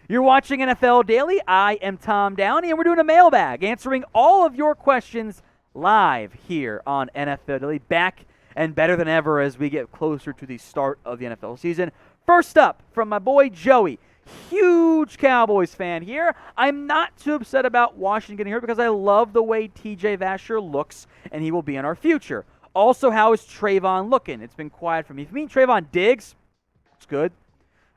You're watching NFL Daily. I am Tom Downey, and we're doing a mailbag, answering all of your questions live here on NFL Daily. Back and better than ever as we get closer to the start of the NFL season. First up, from my boy Joey. Huge Cowboys fan here. I'm not too upset about Washington getting hurt because I love the way TJ Vasher looks, and he will be in our future. Also, how is Trevon looking? It's been quiet for me. For me, Trevon Diggs, it's good.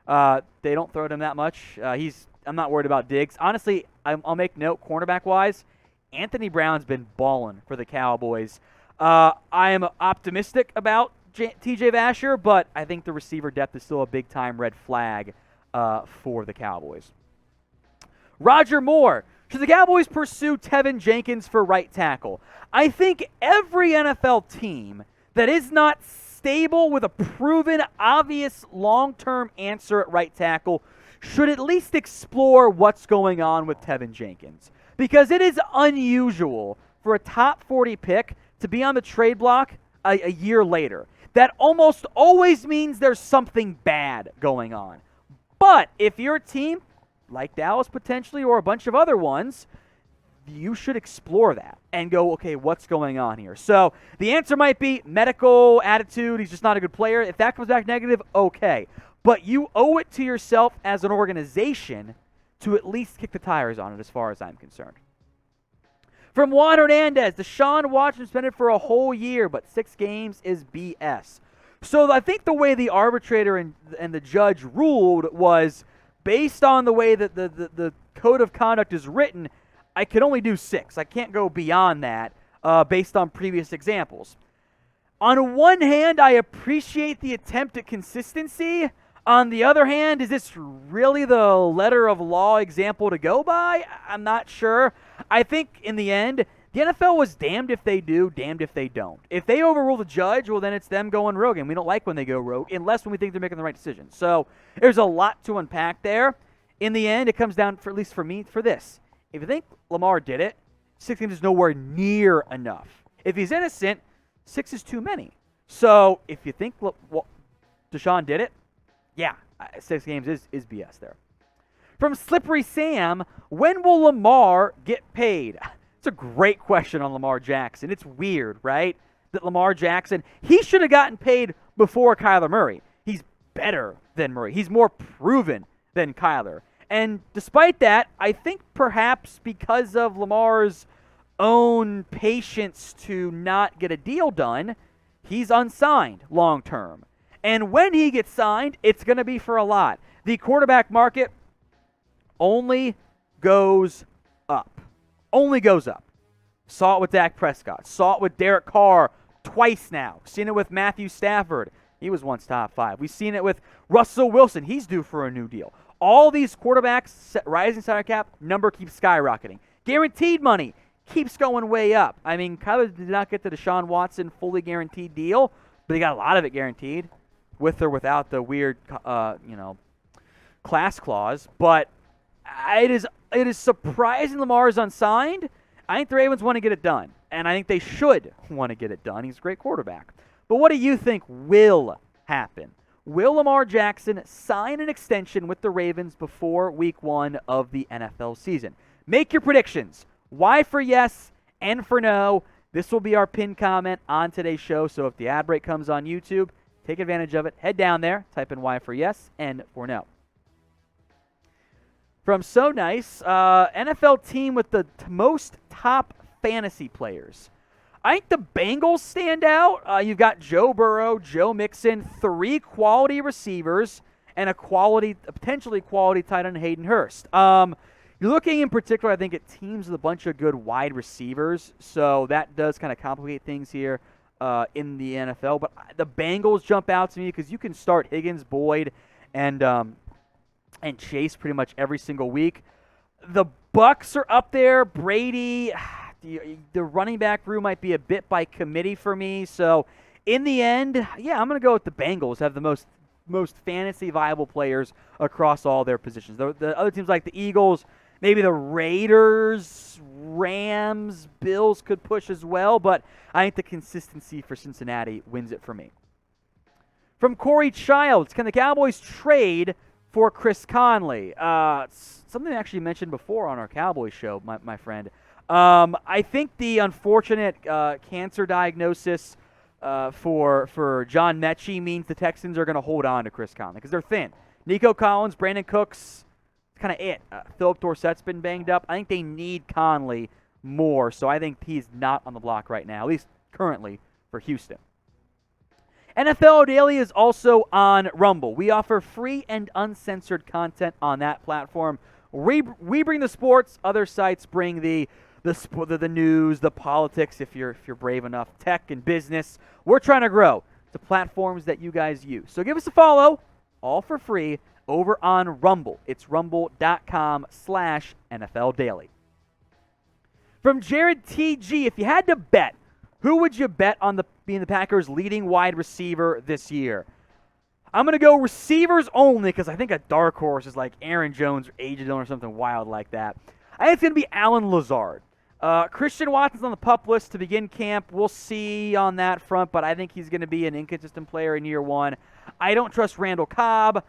They don't throw at him that much. I'm not worried about Diggs. Honestly, I'll make note, cornerback-wise, Anthony Brown's been balling for the Cowboys. I am optimistic about TJ Vasher, but I think the receiver depth is still a big-time red flag for the Cowboys. Roger Moore. Should the Cowboys pursue Teven Jenkins for right tackle? I think every NFL team that is not stable with a proven, obvious, long-term answer at right tackle should at least explore what's going on with Teven Jenkins. Because it is unusual for a top 40 pick to be on the trade block a year later. That almost always means there's something bad going on. But if you're a team like Dallas potentially or a bunch of other ones, you should explore that and go, okay, what's going on here? So the answer might be medical attitude. He's just not a good player. If that comes back negative, okay. But you owe it to yourself as an organization to at least kick the tires on it as far as I'm concerned. From Juan Hernandez, Deshaun Watson suspended for a whole year, but 6 games is BS. So I think the way the arbitrator and the judge ruled was based on the way that the code of conduct is written, I can only do 6. I can't go beyond that based on previous examples. On one hand, I appreciate the attempt at consistency. On the other hand, is this really the letter of law example to go by? I'm not sure. I think in the end, the NFL was damned if they do, damned if they don't. If they overrule the judge, well, then it's them going rogue, and we don't like when they go rogue, unless when we think they're making the right decision. So there's a lot to unpack there. In the end, it comes down, at least for me, for this. If you think Lamar did it, 6 games is nowhere near enough. If he's innocent, 6 is too many. So if you think Deshaun did it, yeah, 6 games is BS there. From Slippery Sam, when will Lamar get paid? It's a great question on Lamar Jackson. It's weird, right? That Lamar Jackson, he should have gotten paid before Kyler Murray. He's better than Murray. He's more proven than Kyler. And despite that, I think perhaps because of Lamar's own patience to not get a deal done, he's unsigned long term. And when he gets signed, it's going to be for a lot. The quarterback market only goes up. Only goes up. Saw it with Dak Prescott. Saw it with Derek Carr twice now. Seen it with Matthew Stafford. He was once top 5. We've seen it with Russell Wilson. He's due for a new deal. All these quarterbacks, rising salary cap, number keeps skyrocketing. Guaranteed money keeps going way up. I mean, Kyler did not get the Deshaun Watson fully guaranteed deal, but he got a lot of it guaranteed, with or without the weird, class clause. But it is surprising Lamar is unsigned. I think the Ravens want to get it done, and I think they should want to get it done. He's a great quarterback. But what do you think will happen? Will Lamar Jackson sign an extension with the Ravens before week 1 of the NFL season? Make your predictions. Y for yes, N for no. This will be our pinned comment on today's show, so if the ad break comes on YouTube, take advantage of it. Head down there, type in Y for yes, N for no. From So Nice, NFL team with the most top fantasy players. I think the Bengals stand out. You've got Joe Burrow, Joe Mixon, 3 quality receivers, and a potentially quality tight end, Hayden Hurst. You're looking in particular, I think, at teams with a bunch of good wide receivers, so that does kind of complicate things here in the NFL. But the Bengals jump out to me because you can start Higgins, Boyd, and Chase pretty much every single week. The Bucs are up there. Brady, the running back room might be a bit by committee for me. So in the end, yeah, I'm going to go with the Bengals. Have the most fantasy viable players across all their positions. The other teams like the Eagles, maybe the Raiders, Rams, Bills could push as well, but I think the consistency for Cincinnati wins it for me. From Corey Childs, can the Cowboys trade for Chris Conley. Something I actually mentioned before on our Cowboys show, my friend. I think the unfortunate cancer diagnosis for John Mechie means the Texans are going to hold on to Chris Conley because they're thin. Nico Collins, Brandon Cooks, kind of it. Philip Dorsett's been banged up. I think they need Conley more, so I think he's not on the block right now, at least currently for Houston. NFL Daily is also on Rumble. We offer free and uncensored content on that platform. We bring the sports. Other sites bring the news, the politics, if you're brave enough, tech and business. We're trying to grow the platforms that you guys use. So give us a follow, all for free, over on Rumble. It's rumble.com/NFL Daily. From Jared TG, if you had to bet, who would you bet on being the Packers' leading wide receiver this year? I'm going to go receivers only because I think a dark horse is like Aaron Jones or A.J. Dillon or something wild like that. I think it's going to be Allen Lazard. Christian Watson's on the PUP list to begin camp. We'll see on that front, but I think he's going to be an inconsistent player in year one. I don't trust Randall Cobb.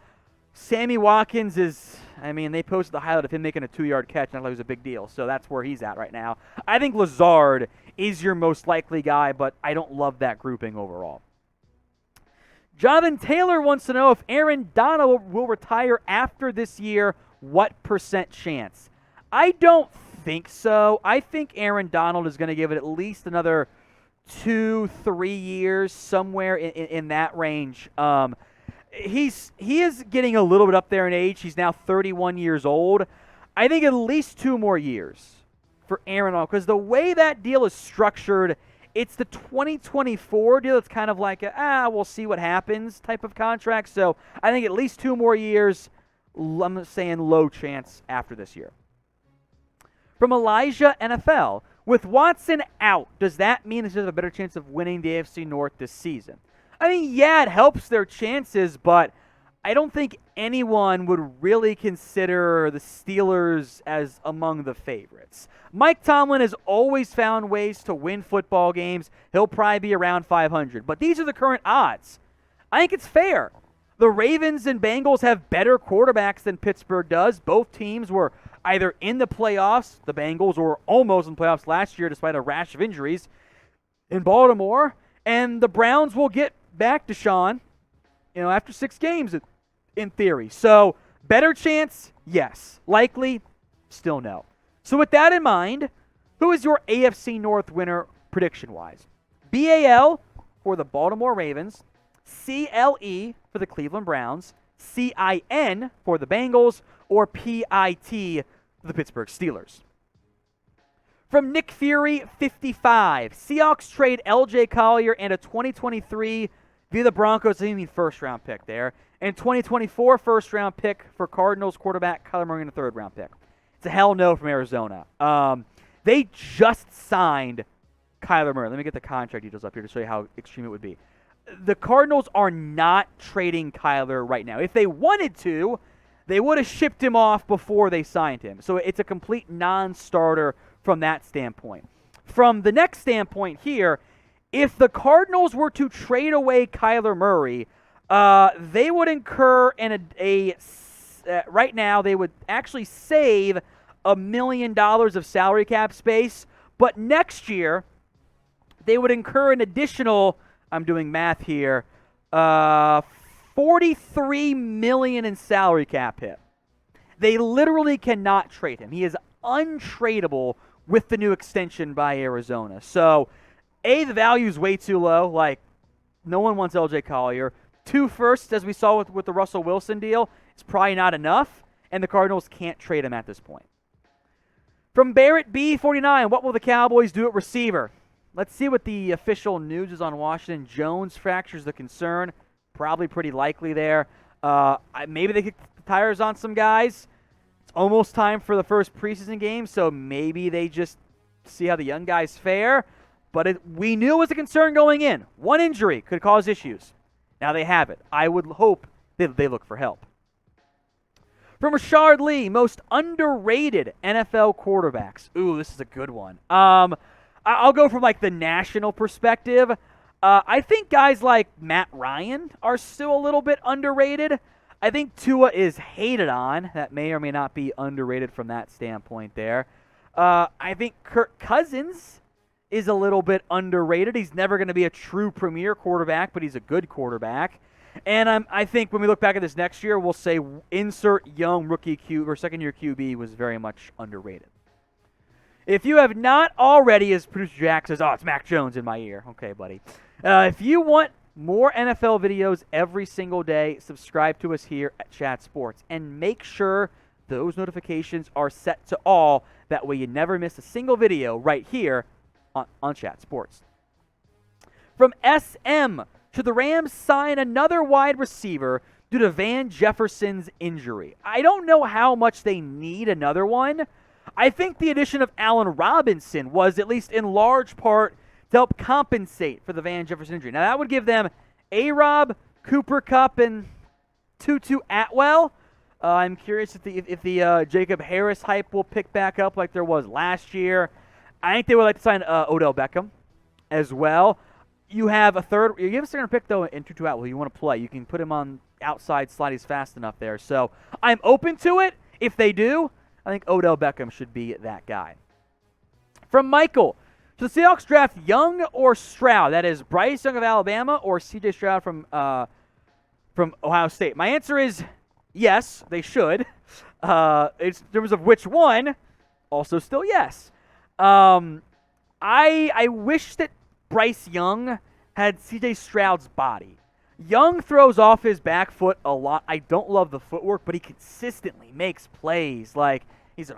Sammy Watkins they posted the highlight of him making a 2-yard catch, and I thought it was a big deal, so that's where he's at right now. I think Lazard is your most likely guy, but I don't love that grouping overall. Jonathan Taylor wants to know if Aaron Donald will retire after this year, what % chance? I don't think so. I think Aaron Donald is going to give it at least another 2-3 years, somewhere in that range. He is getting a little bit up there in age. He's now 31 years old. I think at least 2 more years for Aaron Donald, because the way that deal is structured, it's the 2024 deal. It's kind of like we'll see what happens type of contract. So I think at least 2 more years. I'm saying low chance after this year. From Elijah NFL, with Watson out, does that mean there's a better chance of winning the AFC North this season? I mean, yeah, it helps their chances, but I don't think anyone would really consider the Steelers as among the favorites. Mike Tomlin has always found ways to win football games. He'll probably be around 500, but these are the current odds. I think it's fair. The Ravens and Bengals have better quarterbacks than Pittsburgh does. Both teams were either in the playoffs, the Bengals, or almost in the playoffs last year despite a rash of injuries in Baltimore, and the Browns will get back Deshaun, after 6 games in theory. So, better chance? Yes. Likely? Still no. So with that in mind, who is your AFC North winner prediction-wise? BAL for the Baltimore Ravens, CLE for the Cleveland Browns, CIN for the Bengals, or PIT for the Pittsburgh Steelers. From Nick Fury, 55, Seahawks trade LJ Collier and a 2023 via the Broncos, I mean first-round pick there, and 2024 first-round pick for Cardinals quarterback Kyler Murray and a third-round pick. It's a hell no from Arizona. They just signed Kyler Murray. Let me get the contract details up here to show you how extreme it would be. The Cardinals are not trading Kyler right now. If they wanted to, they would have shipped him off before they signed him. So it's a complete non-starter from that standpoint. From the next standpoint here, if the Cardinals were to trade away Kyler Murray, they would incur right now they would actually save $1 million of salary cap space, but next year they would incur an additional, I'm doing math here, $43 million in salary cap hit. They literally cannot trade him. He is untradeable with the new extension by Arizona. So, the value is way too low. Like, no one wants LJ Collier. 2 firsts, as we saw with the Russell Wilson deal, is probably not enough, and the Cardinals can't trade him at this point. From Barrett B49, what will the Cowboys do at receiver? Let's see what the official news is on Washington. Jones fractures the concern. Probably pretty likely there. Maybe they kick the tires on some guys. It's almost time for the first preseason game, so maybe they just see how the young guys fare. But we knew it was a concern going in. One injury could cause issues. Now they have it. I would hope that they look for help. From Rashard Lee, most underrated NFL quarterbacks. Ooh, this is a good one. I'll go from the national perspective. I think guys like Matt Ryan are still a little bit underrated. I think Tua is hated on. That may or may not be underrated from that standpoint there. I think Kirk Cousins is a little bit underrated. He's never going to be a true premier quarterback, but he's a good quarterback. And I think when we look back at this next year, we'll say insert young rookie Q or second-year QB was very much underrated. If you have not already, as producer Jack says, it's Mac Jones in my ear. Okay, buddy. If you want more NFL videos every single day, subscribe to us here at Chat Sports. And make sure those notifications are set to all. That way you never miss a single video right here on Chat Sports. From SM, should the Rams sign another wide receiver due to Van Jefferson's injury? I don't know how much they need another one. I think the addition of Allen Robinson was, at least in large part, to help compensate for the Van Jefferson injury. Now, that would give them A-Rob, Cooper Kupp, and Tutu Atwell. I'm curious if the Jacob Harris hype will pick back up like there was last year. I think they would like to sign Odell Beckham as well. You have a second pick, though, in Tutu Atwell. You want to play. You can put him on outside slide. He's fast enough there. So I'm open to it. If they do, I think Odell Beckham should be that guy. From Michael, should the Seahawks draft Young or Stroud? That is Bryce Young of Alabama or C.J. Stroud from Ohio State. My answer is yes, they should. It's in terms of which one, also still yes. I wish that Bryce Young had C.J. Stroud's body. Young throws off his back foot a lot. I don't love the footwork, but he consistently makes plays. Like, he's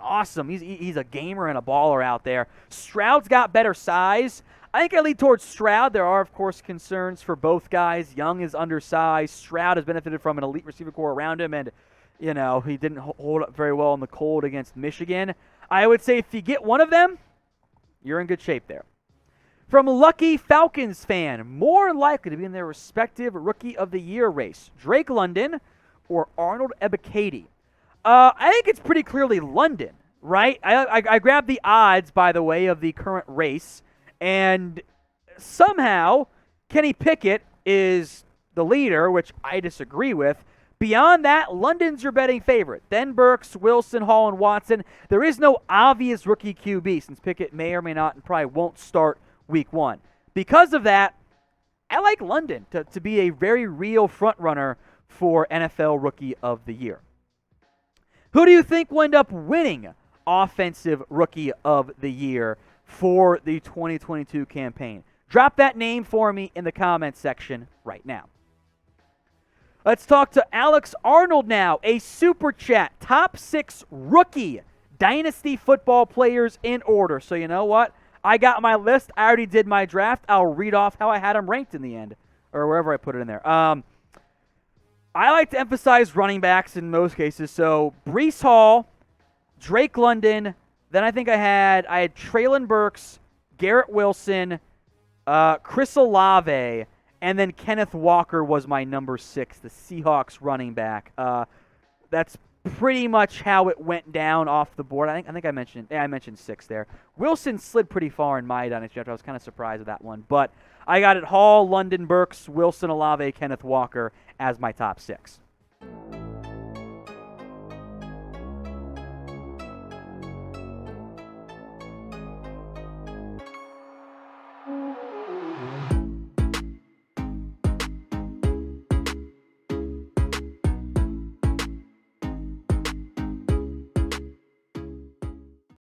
he's a gamer and a baller out there. Stroud's got better size. I think I lead towards Stroud. There are, of course, concerns for both guys. Young is undersized. Stroud has benefited from an elite receiver core around him, and, he didn't hold up very well in the cold against Michigan. I would say if you get one of them, you're in good shape there. From Lucky Falcons fan, more likely to be in their respective Rookie of the Year race, Drake London or Arnold Ebiketie? I think it's pretty clearly London, right? I grabbed the odds, by the way, of the current race, and somehow Kenny Pickett is the leader, which I disagree with. Beyond that, London's your betting favorite. Then Burks, Wilson, Hall, and Watson. There is no obvious rookie QB, since Pickett may or may not and probably won't start Week 1. Because of that, I like London to be a very real front runner for NFL Rookie of the Year. Who do you think will end up winning Offensive Rookie of the Year for the 2022 campaign? Drop that name for me in the comments section right now. Let's talk to Alex Arnold now, a super chat. Top 6 rookie dynasty football players in order. So you know what? I got my list. I already did my draft. I'll read off how I had them ranked in the end, or wherever I put it in there. I like to emphasize running backs in most cases. So Breece Hall, Drake London. Then I think I had Treylon Burks, Garrett Wilson, Chris Olave, and then Kenneth Walker was my number 6, the Seahawks running back. That's pretty much how it went down off the board. I think I mentioned 6 there. Wilson slid pretty far in my dynasty draft. I was kind of surprised with that one, but I got it Hall, London, Burks, Wilson, Olave, Kenneth Walker as my top 6.